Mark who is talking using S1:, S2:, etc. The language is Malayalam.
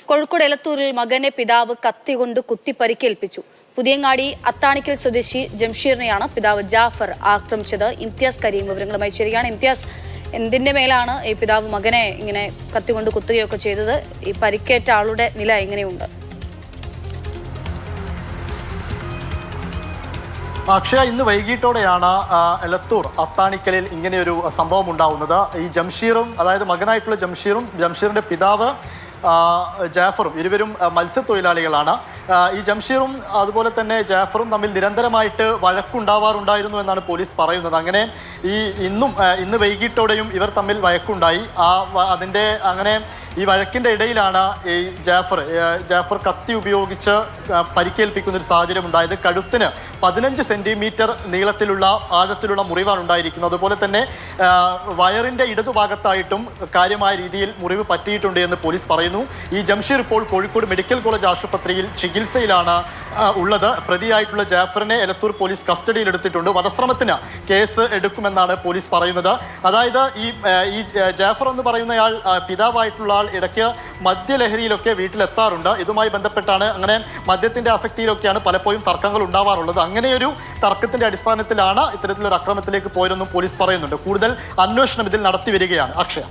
S1: കോഴിക്കോട് എലത്തൂരിൽ മകനെ പിതാവ് കത്തികൊണ്ട് കുത്തി പരിക്കേൽപ്പിച്ചു. പുതിയങ്ങാടി അത്താണിക്കൽ സ്വദേശി ജംഷീറിനെയാണ് പിതാവ് ജാഫർ ആക്രമിച്ചത്. ഇംതിയാസ് കരീം വിവരങ്ങളുമായി ചേരുകയാണ്. ഇംതിയാസ്, എന്തിന്റെ മേലാണ് ഈ പിതാവ് മകനെ ഇങ്ങനെ കത്തികൊണ്ട് കുത്തുകയൊക്കെ ചെയ്തത്? ഈ പരിക്കേറ്റ ആളുടെ നില എങ്ങനെയുണ്ട്?
S2: അക്ഷയ, ഇന്ന് വൈകിട്ടോടെയാണ് എലത്തൂർ അത്താണിക്കലിൽ ഇങ്ങനെയൊരു സംഭവം ഉണ്ടാവുന്നത്. ഈ ജംഷീറും, അതായത് മകനായിട്ടുള്ള ജംഷീറിന്റെ പിതാവ് ജാഫറും ഇരുവരും മത്സ്യത്തൊഴിലാളികളാണ്. ഈ ജംഷീറും അതുപോലെ തന്നെ ജാഫറും തമ്മിൽ നിരന്തരമായിട്ട് വഴക്കുണ്ടാവാറുണ്ടായിരുന്നു എന്നാണ് പോലീസ് പറയുന്നത്. അങ്ങനെ ഇന്ന് വൈകിട്ടോടെയും ഇവർ തമ്മിൽ വഴക്കുണ്ടായി. ഈ വഴക്കിന്റെ ഇടയിലാണ് ഈ ജാഫർ കത്തി ഉപയോഗിച്ച് പരിക്കേൽപ്പിക്കുന്ന ഒരു സാഹചര്യം ഉണ്ടായത്. കഴുത്തിന് 15 സെന്റിമീറ്റർ നീളത്തിലുള്ള ആഴത്തിലുള്ള മുറിവാണ് ഉണ്ടായിരിക്കുന്നത്. അതുപോലെ തന്നെ വയറിന്റെ ഇടതുഭാഗത്തായിട്ടും കാര്യമായ രീതിയിൽ മുറിവ് പറ്റിയിട്ടുണ്ട് എന്ന് പോലീസ് പറയുന്നു. ഈ ജംഷീർ ഇപ്പോൾ കോഴിക്കോട് മെഡിക്കൽ കോളേജ് ആശുപത്രിയിൽ ചികിത്സയിലാണ് ഉള്ളത്. പ്രതിയായിട്ടുള്ള ജാഫറിനെ എലത്തൂർ പോലീസ് കസ്റ്റഡിയിൽ എടുത്തിട്ടുണ്ട്. വധശ്രമത്തിന് കേസ് എടുക്കുമെന്നാണ് പോലീസ് പറയുന്നത്. അതായത് ഈ ജാഫർ എന്ന് പറയുന്നയാൾ, പിതാവായിട്ടുള്ള ആൾ, ഇടയ്ക്ക് മദ്യലഹരിയിലൊക്കെ വീട്ടിലെത്താറുണ്ട്. ഇതുമായി ബന്ധപ്പെട്ടാണ്, അങ്ങനെ മദ്യത്തിന്റെ ആസക്തിയിലൊക്കെയാണ് പലപ്പോഴും തർക്കങ്ങൾ ഉണ്ടാവാറുള്ളത്. അങ്ങനെയൊരു തർക്കത്തിന്റെ അടിസ്ഥാനത്തിലാണ് ഇത്തരത്തിലൊരു അക്രമത്തിലേക്ക് പോയതെന്നും പോലീസ് പറയുന്നുണ്ട്. കൂടുതൽ അന്വേഷണം ഇതിൽ നടത്തി വരികയാണ്. അക്ഷയ.